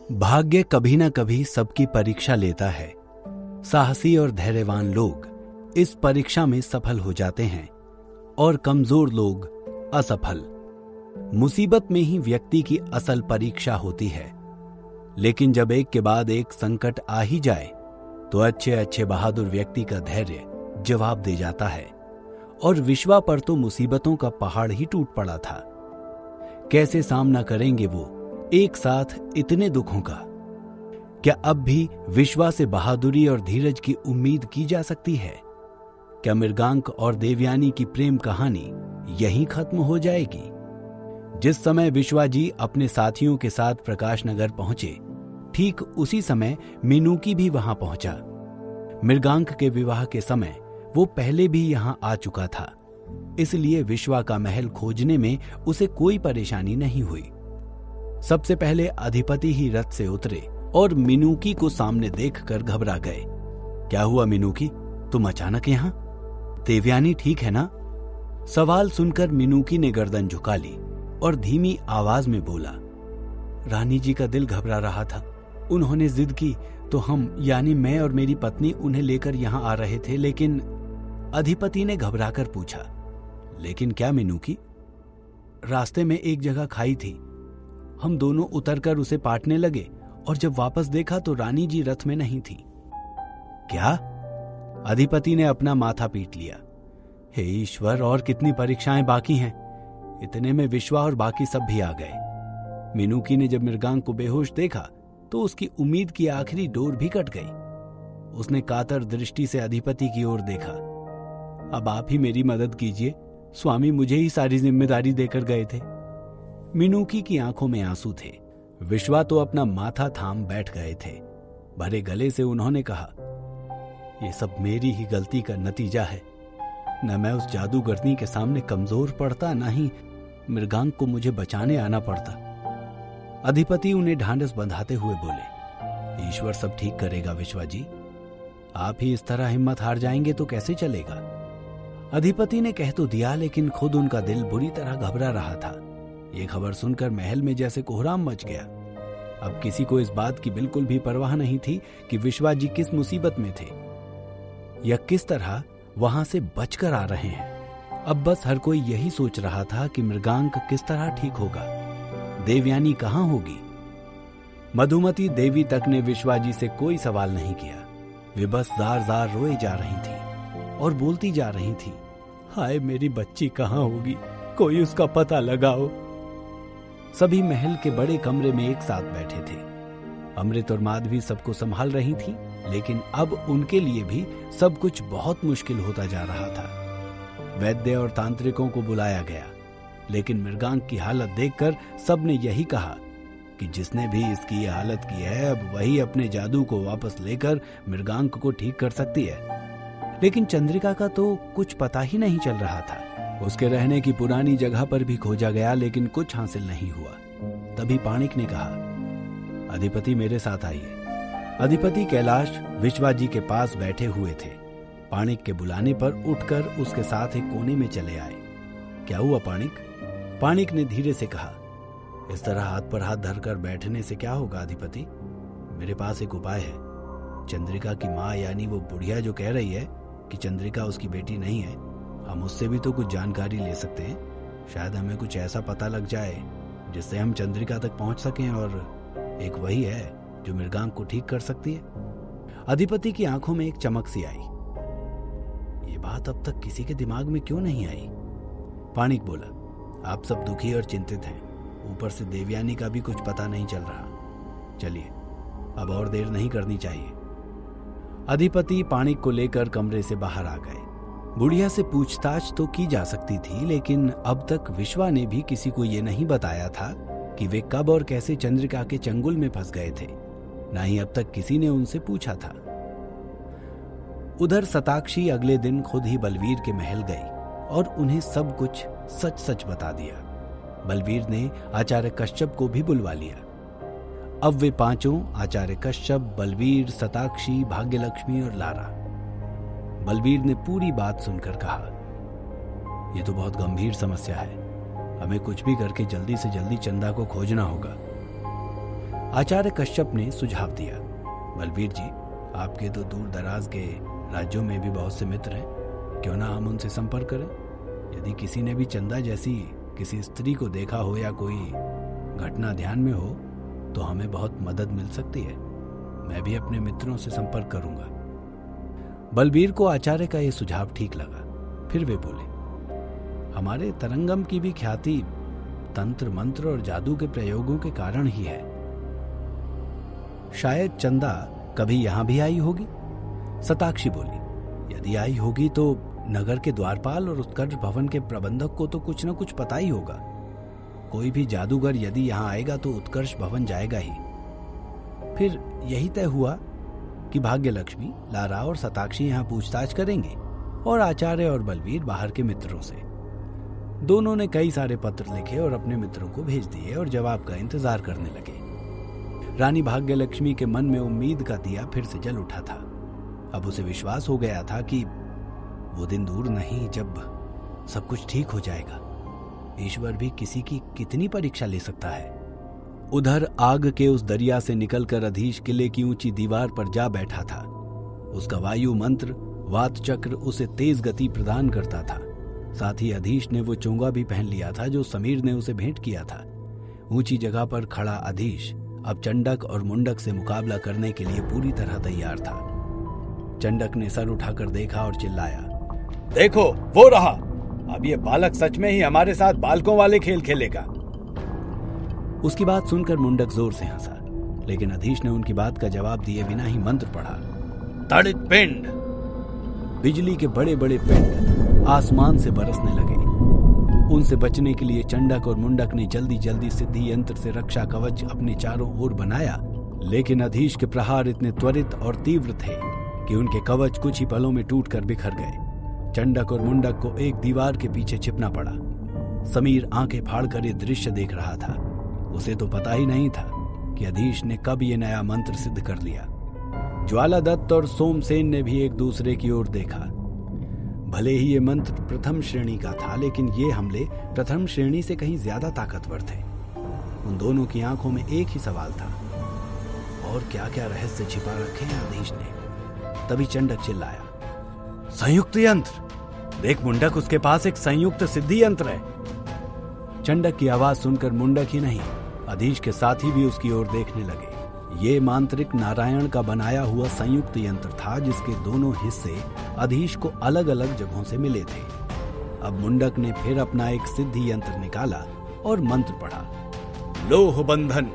भाग्य कभी न कभी सबकी परीक्षा लेता है। साहसी और धैर्यवान लोग इस परीक्षा में सफल हो जाते हैं और कमजोर लोग असफल। मुसीबत में ही व्यक्ति की असल परीक्षा होती है, लेकिन जब एक के बाद एक संकट आ ही जाए तो अच्छे अच्छे बहादुर व्यक्ति का धैर्य जवाब दे जाता है। और विश्वा पर तो मुसीबतों का पहाड़ ही टूट पड़ा था। कैसे सामना करेंगे वो एक साथ इतने दुखों का? क्या अब भी विश्वा से बहादुरी और धीरज की उम्मीद की जा सकती है? क्या मृगांक और देवयानी की प्रेम कहानी यहीं खत्म हो जाएगी? जिस समय विश्वा जी अपने साथियों के साथ प्रकाश नगर पहुंचे, ठीक उसी समय मीनूकी भी वहां पहुंचा। मृगांक के विवाह के समय वो पहले भी यहां आ चुका था, इसलिए विश्वा का महल खोजने में उसे कोई परेशानी नहीं हुई। सबसे पहले अधिपति ही रथ से उतरे और मीनूकी को सामने देखकर घबरा गए। क्या हुआ मीनूकी, तुम अचानक यहां? देवयानी ठीक है ना? सवाल सुनकर मीनूकी ने गर्दन झुका ली और धीमी आवाज में बोला, रानी जी का दिल घबरा रहा था। उन्होंने जिद की तो हम यानी मैं और मेरी पत्नी उन्हें लेकर यहां आ रहे थे, लेकिन अधिपति ने घबराकर पूछा, लेकिन क्या मीनूकी? रास्ते में एक जगह खाई थी, हम दोनों उतरकर उसे पाटने लगे और जब वापस देखा तो रानी जी रथ में नहीं थी। क्या? अधिपति ने अपना माथा पीट लिया। हे ईश्वर, और कितनी परीक्षाएं बाकी हैं। इतने में विश्वा और बाकी सब भी आ गए। मीनूकी ने जब मृगांक को बेहोश देखा तो उसकी उम्मीद की आखिरी डोर भी कट गई। उसने कातर दृष्टि से अधिपति की ओर देखा। अब आप ही मेरी मदद कीजिए, स्वामी मुझे ही सारी जिम्मेदारी देकर गए थे। मीनूकी की आंखों में आंसू थे। विश्वा तो अपना माथा थाम बैठ गए थे। भरे गले से उन्होंने कहा, यह सब मेरी ही गलती का नतीजा है। न मैं उस जादूगरनी के सामने कमजोर पड़ता, न ही मृगांक को मुझे बचाने आना पड़ता। अधिपति उन्हें ढांढस बंधाते हुए बोले, ईश्वर सब ठीक करेगा विश्वा जी। आप ही इस तरह हिम्मत हार जाएंगे तो कैसे चलेगा? अधिपति ने कह तो दिया, लेकिन खुद उनका दिल बुरी तरह घबरा रहा था। ये खबर सुनकर महल में जैसे कोहराम मच गया। अब किसी को इस बात की बिल्कुल भी परवाह नहीं थी कि विश्वा जी किस मुसीबत में थे या किस तरह वहां से बचकर आ रहे हैं। अब बस हर कोई यही सोच रहा था कि मृगांक किस तरह ठीक होगा, देवयानी कहां होगी। मधुमती देवी तक ने विश्वा जी से कोई सवाल नहीं किया। वे बस जार जार रोए जा रही थी और बोलती जा रही थी, हाय मेरी बच्ची कहां होगी, कोई उसका पता लगाओ। सभी महल के बड़े कमरे में एक साथ बैठे थे। अमृत और माधवी सबको संभाल रही थी, लेकिन अब उनके लिए भी सब कुछ बहुत मुश्किल होता जा रहा था। वैद्य और तांत्रिकों को बुलाया गया, लेकिन मृगांक की हालत देखकर सबने यही कहा कि जिसने भी इसकी ये हालत की है, अब वही अपने जादू को वापस लेकर मृगांक को ठीक कर सकती है। लेकिन चंद्रिका का तो कुछ पता ही नहीं चल रहा था। उसके रहने की पुरानी जगह पर भी खोजा गया, लेकिन कुछ हासिल नहीं हुआ। तभी पाणिक ने कहा, अधिपति मेरे साथ आइए। अधिपति कैलाश विश्वा जी के पास बैठे हुए थे। पाणिक के बुलाने पर उठकर उसके साथ एक कोने में चले आए। क्या हुआ पाणिक? पाणिक ने धीरे से कहा, इस तरह हाथ पर हाथ धरकर बैठने से क्या होगा अधिपति? मेरे पास एक उपाय है। चंद्रिका की माँ यानी वो बुढ़िया जो कह रही है कि चंद्रिका उसकी बेटी नहीं है, हम उससे भी तो कुछ जानकारी ले सकते हैं। शायद हमें कुछ ऐसा पता लग जाए जिससे हम चंद्रिका तक पहुंच सकें, और एक वही है जो मृगांक को ठीक कर सकती है। अधिपति की आंखों में एक चमक सी आई। ये बात अब तक किसी के दिमाग में क्यों नहीं आई? पाणिक बोला, आप सब दुखी और चिंतित हैं, ऊपर से देवयानी का भी कुछ पता नहीं चल रहा। चलिए अब और देर नहीं करनी चाहिए। अधिपति पाणिक को लेकर कमरे से बाहर आ गए। बुढ़िया से पूछताछ तो की जा सकती थी, लेकिन अब तक विश्वा ने भी किसी को ये नहीं बताया था कि वे कब और कैसे चंद्रिका के चंगुल में फंस गए थे। ना ही अब तक किसी ने उनसे पूछा था। उधर सताक्षी अगले दिन खुद ही बलवीर के महल गई और उन्हें सब कुछ सच सच बता दिया। बलवीर ने आचार्य कश्यप को भी बुलवा लिया। अब वे पांचों, आचार्य कश्यप, बलवीर, सताक्षी, भाग्यलक्ष्मी और लारा। बलवीर ने पूरी बात सुनकर कहा, यह तो बहुत गंभीर समस्या है, हमें कुछ भी करके जल्दी से जल्दी चंदा को खोजना होगा। आचार्य कश्यप ने सुझाव दिया, बलवीर जी, आपके तो दूर दराज के राज्यों में भी बहुत से मित्र हैं, क्यों ना हम उनसे संपर्क करें। यदि किसी ने भी चंदा जैसी किसी स्त्री को देखा हो या कोई घटना ध्यान में हो तो हमें बहुत मदद मिल सकती है। मैं भी अपने मित्रों से संपर्क करूंगा। बलबीर को आचार्य का यह सुझाव ठीक लगा। फिर वे बोले, हमारे तरंगम की भी ख्याति तंत्र मंत्र और जादू के प्रयोगों के कारण ही है। शायद चंदा कभी यहां भी आई होगी। सताक्षी बोली, यदि आई होगी तो नगर के द्वारपाल और उत्कर्ष भवन के प्रबंधक को तो कुछ न कुछ पता ही होगा। कोई भी जादूगर यदि यहां आएगा तो उत्कर्ष भवन जाएगा ही। फिर यही तय हुआ कि भाग्यलक्ष्मी, लारा और सताक्षी यहां पूछताछ करेंगे और आचार्य और बलवीर बाहर के मित्रों से। दोनों ने कई सारे पत्र लिखे और अपने मित्रों को भेज दिए और जवाब का इंतजार करने लगे। रानी भाग्यलक्ष्मी के मन में उम्मीद का दिया फिर से जल उठा था। अब उसे विश्वास हो गया था कि वो दिन दूर नहीं जब सब कुछ ठीक हो जाएगा। ईश्वर भी किसी की कितनी परीक्षा ले सकता है। उधर आग के उस दरिया से निकलकर अधीश किले की ऊंची दीवार पर जा बैठा था। उसका वायु मंत्र वात चक्र उसे तेज गति प्रदान करता था। साथ ही अधीश ने वो चोंगा भी पहन लिया था जो समीर ने उसे भेंट किया था। ऊंची जगह पर खड़ा अधीश अब चंडक और मुंडक से मुकाबला करने के लिए पूरी तरह तैयार था। चंडक ने सर उठाकर देखा और चिल्लाया, देखो वो रहा। अब ये बालक सच में ही हमारे साथ बालकों वाले खेल खेलेगा। उसकी बात सुनकर मुंडक जोर से हंसा, लेकिन अधीश ने उनकी बात का जवाब दिए बिना ही मंत्र पढ़ा। तड़ित पिंड। बिजली के बड़े बड़े पिंड आसमान से बरसने लगे। उनसे बचने के लिए चंडक और मुंडक ने जल्दी जल्दी सिद्धि यंत्र से रक्षा कवच अपने चारों ओर बनाया, लेकिन अधीश के प्रहार इतने त्वरित और तीव्र थे कि उनके कवच कुछ ही पलों में टूटकर बिखर गए। चंडक और मुंडक को एक दीवार के पीछे छिपना पड़ा। समीर आंखें फाड़कर ये दृश्य देख रहा था। उसे तो पता ही नहीं था कि अधीश ने कब ये नया मंत्र सिद्ध कर लिया। ज्वालादत्त और सोमसेन ने भी एक दूसरे की ओर देखा। भले ही ये मंत्र प्रथम श्रेणी का था, लेकिन ये हमले प्रथम श्रेणी से कहीं ज्यादा ताकतवर थे। उन दोनों की आंखों में एक ही सवाल था, और क्या क्या रहस्य छिपा रखे हैं अधीश ने। तभी चंडक चिल्लाया, संयुक्त यंत्र देख मुंडक, उसके पास एक संयुक्त सिद्धि यंत्र है। चंडक की आवाज सुनकर मुंडक ही नहीं, अधीश के साथी भी उसकी ओर देखने लगे। ये मांत्रिक नारायण का बनाया हुआ संयुक्त यंत्र था, जिसके दोनों हिस्से अधीश को अलग अलग जगहों से मिले थे। अब मुंडक ने फिर अपना एक सिद्धि यंत्र निकाला और मंत्र पढ़ा, लोह बंधन।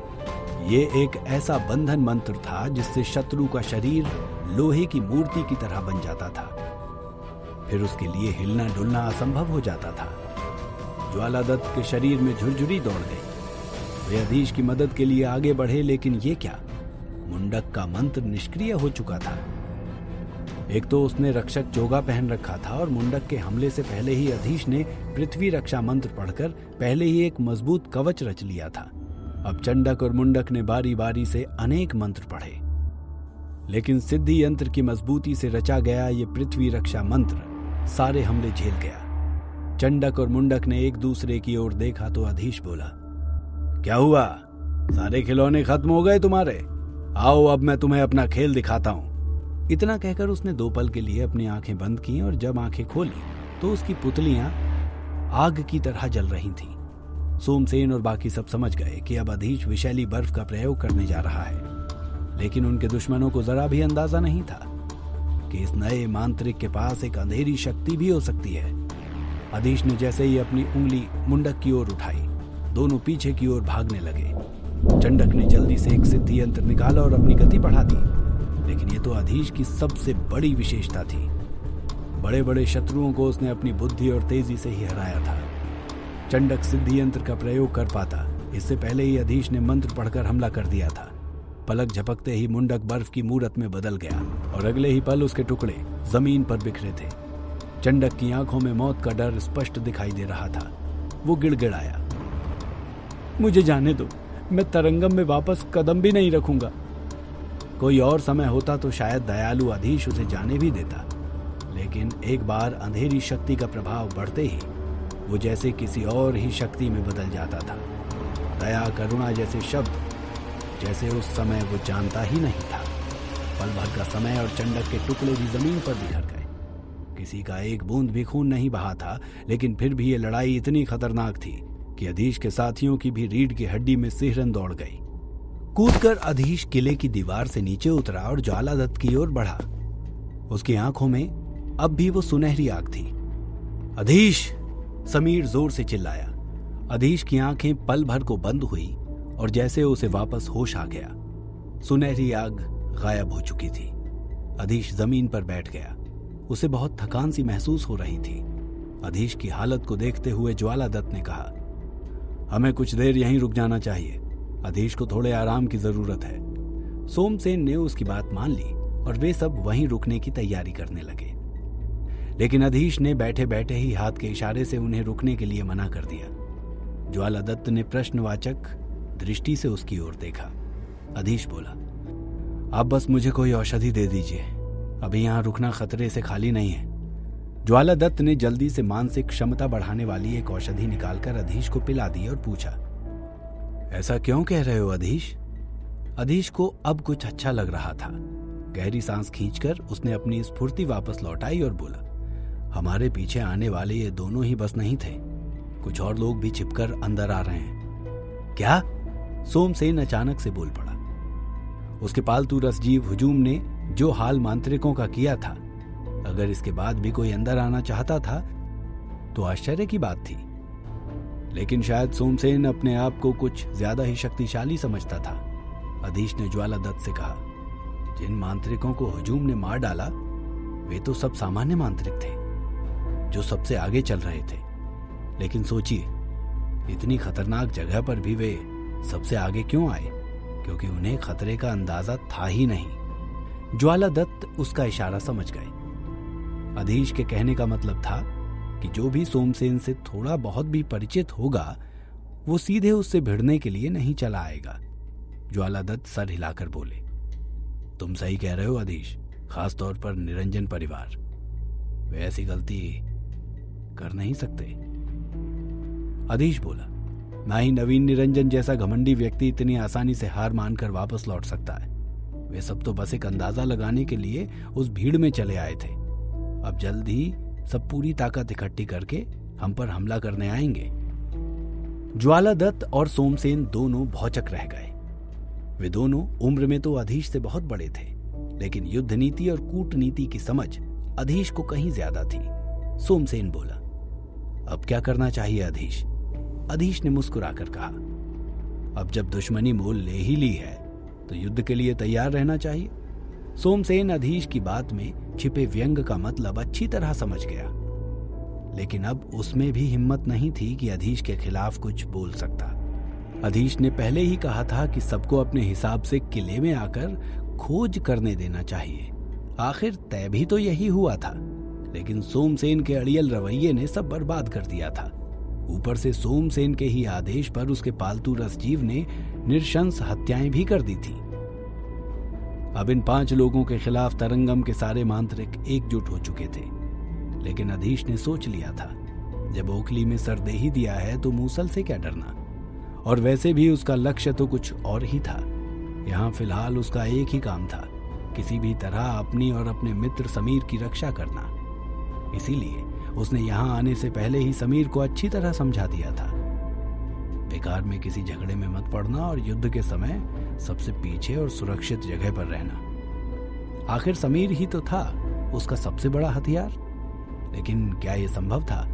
ये एक ऐसा बंधन मंत्र था जिससे शत्रु का शरीर लोहे की मूर्ति की तरह बन जाता था। फिर उसके लिए हिलना डुलना असंभव हो जाता था। ज्वालादत्त के शरीर में झुरझुरी दौड़ गई। वे अधीश की मदद के लिए आगे बढ़े, लेकिन ये क्या, मुंडक का मंत्र निष्क्रिय हो चुका था। एक तो उसने रक्षक चोगा पहन रखा था और मुंडक के हमले से पहले ही अधीश ने पृथ्वी रक्षा मंत्र पढ़कर पहले ही एक मजबूत कवच रच लिया था। अब चंडक और मुंडक ने बारी बारी से अनेक मंत्र पढ़े, लेकिन सिद्धि यंत्र की मजबूती से रचा गया ये पृथ्वी रक्षा मंत्र सारे हमले झेल गया। चंडक और मुंडक ने एक दूसरे की ओर देखा तो अधीश बोला, क्या हुआ, सारे खिलौने खत्म हो गए तुम्हारे? आओ अब मैं तुम्हें अपना खेल दिखाता हूं। इतना कहकर उसने 2 पल के लिए अपनी आंखें बंद की और जब आंखें खोली तो उसकी पुतलियां आग की तरह जल रही थीं। सोमसेन और बाकी सब समझ गए कि अब अधीश विषैली बर्फ का प्रयोग करने जा रहा है, लेकिन उनके दुश्मनों को जरा भी अंदाजा नहीं था कि इस नए मांत्रिक के पास एक अंधेरी शक्ति भी हो सकती है। अधीश ने जैसे ही अपनी उंगली मुंडक की ओर उठाई, दोनों पीछे की ओर भागने लगे। चंडक ने जल्दी से एक सिद्धि यंत्र निकाला और अपनी गति बढ़ा दी, लेकिन ये तो अधीश की सबसे बड़ी विशेषता थी। बड़े बड़े शत्रुओं को उसने अपनी बुद्धि और तेजी से ही हराया था। चंडक सिद्धि यंत्र का प्रयोग कर पाता, इससे पहले ही अधीश ने मंत्र पढ़कर हमला कर दिया था। पलक झपकते ही मुंडक बर्फ की मूरत में बदल गया और अगले ही पल उसके टुकड़े जमीन पर बिखरे थे। चंडक की आंखों में मौत का डर स्पष्ट दिखाई दे रहा था। वो गिड़गिड़ाया, मुझे जाने दो, मैं तरंगम में वापस कदम भी नहीं रखूंगा। कोई और समय होता तो शायद दयालु अधीश उसे जाने भी देता, लेकिन एक बार अंधेरी शक्ति का प्रभाव बढ़ते ही वो जैसे किसी और ही शक्ति में बदल जाता था। दया करुणा जैसे शब्द जैसे उस समय वो जानता ही नहीं था। पल भर का समय और चंडक के टुकड़े भी जमीन पर बिखर गए। किसी का एक बूंद भी खून नहीं बहा था, लेकिन फिर भी ये लड़ाई इतनी खतरनाक थी कि अधीश के साथियों की भी रीढ़ की हड्डी में सिहरन दौड़ गई। कूदकर अधीश किले की दीवार से नीचे उतरा और ज्वालादत्त की ओर बढ़ा। उसकी आंखों में अब भी वो सुनहरी आग थी। अधीश! समीर जोर से चिल्लाया। अधीश की आंखें पल भर को बंद हुई और जैसे उसे वापस होश आ गया। सुनहरी आग गायब हो चुकी थी। अधीश जमीन पर बैठ गया। उसे बहुत थकान सी महसूस हो रही थी। अधीश की हालत को देखते हुए ज्वालादत्त ने कहा, हमें कुछ देर यहीं रुक जाना चाहिए। अधीश को थोड़े आराम की जरूरत है। सोमसेन ने उसकी बात मान ली और वे सब वहीं रुकने की तैयारी करने लगे। लेकिन अधीश ने बैठे बैठे ही हाथ के इशारे से उन्हें रुकने के लिए मना कर दिया। ज्वालादत्त ने प्रश्नवाचक दृष्टि से उसकी ओर देखा। अधीश बोला, आप बस मुझे कोई औषधि दे दीजिए, अभी यहां रुकना खतरे से खाली नहीं है। ज्वालादत्त ने जल्दी से मानसिक क्षमता बढ़ाने वाली एक औषधि निकालकर अधीश को पिला दी और पूछा, ऐसा क्यों कह रहे हो अधीश? अधीश को अब कुछ अच्छा लग रहा था। गहरी सांस खींचकर उसने अपनी स्फूर्ति वापस लौटाई और बोला, हमारे पीछे आने वाले ये दोनों ही बस नहीं थे, कुछ और लोग भी छिपकर अंदर आ रहे हैं। क्या? सोमसेन अचानक से बोल पड़ा। उसके पालतू रसजीव हुजूम ने जो हाल मांत्रिकों का किया था, अगर इसके बाद भी कोई अंदर आना चाहता था तो आश्चर्य की बात थी। लेकिन शायद सोमसेन अपने आप को कुछ ज्यादा ही शक्तिशाली समझता था। अधीश ने ज्वालादत्त से कहा, जिन मांत्रिकों को हुजूम ने मार डाला वे तो सब सामान्य मांत्रिक थे जो सबसे आगे चल रहे थे। लेकिन सोचिए, इतनी खतरनाक जगह पर भी वे सबसे आगे क्यों आए? क्योंकि उन्हें खतरे का अंदाजा था ही नहीं। ज्वालादत्त उसका इशारा समझ गए। अधीश के कहने का मतलब था कि जो भी सोमसेन से थोड़ा बहुत भी परिचित होगा वो सीधे उससे भिड़ने के लिए नहीं चला आएगा। ज्वालादत्त सर हिलाकर बोले, तुम सही कह रहे हो अधीश, खास तौर पर निरंजन परिवार, वे ऐसी गलती कर नहीं सकते। अधीश बोला, ना ही नवीन निरंजन जैसा घमंडी व्यक्ति इतनी आसानी से हार मानकर वापस लौट सकता है। वे सब तो बस एक अंदाजा लगाने के लिए उस भीड़ में चले आए थे। अब जल्द ही सब पूरी ताकत इकट्ठी करके हम पर हमला करने आएंगे। ज्वालादत्त और सोमसेन दोनों भौचक रह गए। वे दोनों उम्र में तो अधीश से बहुत बड़े थे, लेकिन युद्ध नीति और कूटनीति की समझ अधीश को कहीं ज्यादा थी। सोमसेन बोला, अब क्या करना चाहिए अधीश? अधीश ने मुस्कुराकर कहा, अब जब दुश्मनी मोल ले ही ली है तो युद्ध के लिए तैयार रहना चाहिए। सोमसेन अधीश की बात में छिपे व्यंग का मतलब अच्छी तरह समझ गया, लेकिन अब उसमें भी हिम्मत नहीं थी कि अधीश के खिलाफ कुछ बोल सकता। अधीश ने पहले ही कहा था कि सबको अपने हिसाब से किले में आकर खोज करने देना चाहिए। आखिर तय भी तो यही हुआ था, लेकिन सोमसेन के अड़ियल रवैये ने सब बर्बाद कर दिया था। ऊपर से सोमसेन के ही आदेश पर उसके पालतू रसजीव ने नृशंस हत्याएं भी कर दी थी। अब इन 5 लोगों के खिलाफ तरंगम के सारे मांत्रिक एकजुट हो चुके थे। लेकिन अधीश ने सोच लिया था, जब ओखली में सर दे ही दिया है तो मूसल से क्या डरना। और वैसे भी उसका लक्ष्य तो कुछ और ही था। यहाँ फिलहाल उसका एक ही काम था, किसी भी तरह अपनी और अपने मित्र समीर की रक्षा करना। इसीलिए उसने यहाँ आने से पहले ही समीर को अच्छी तरह समझा दिया था, बेकार में किसी झगड़े में मत पड़ना और युद्ध के समय सबसे पीछे और सुरक्षित जगह पर रहना। आखिर समीर ही तो था उसका सबसे बड़ा हथियार। लेकिन क्या यह संभव था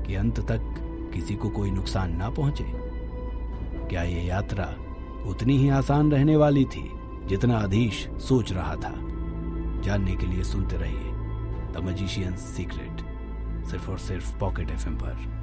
कि अंत तक किसी को कोई नुकसान ना पहुंचे? क्या यह यात्रा उतनी ही आसान रहने वाली थी जितना अधीश सोच रहा था? जानने के लिए सुनते रहिए द मैजिशियंस सीक्रेट, सिर्फ और सिर्फ पॉकेट FM पर।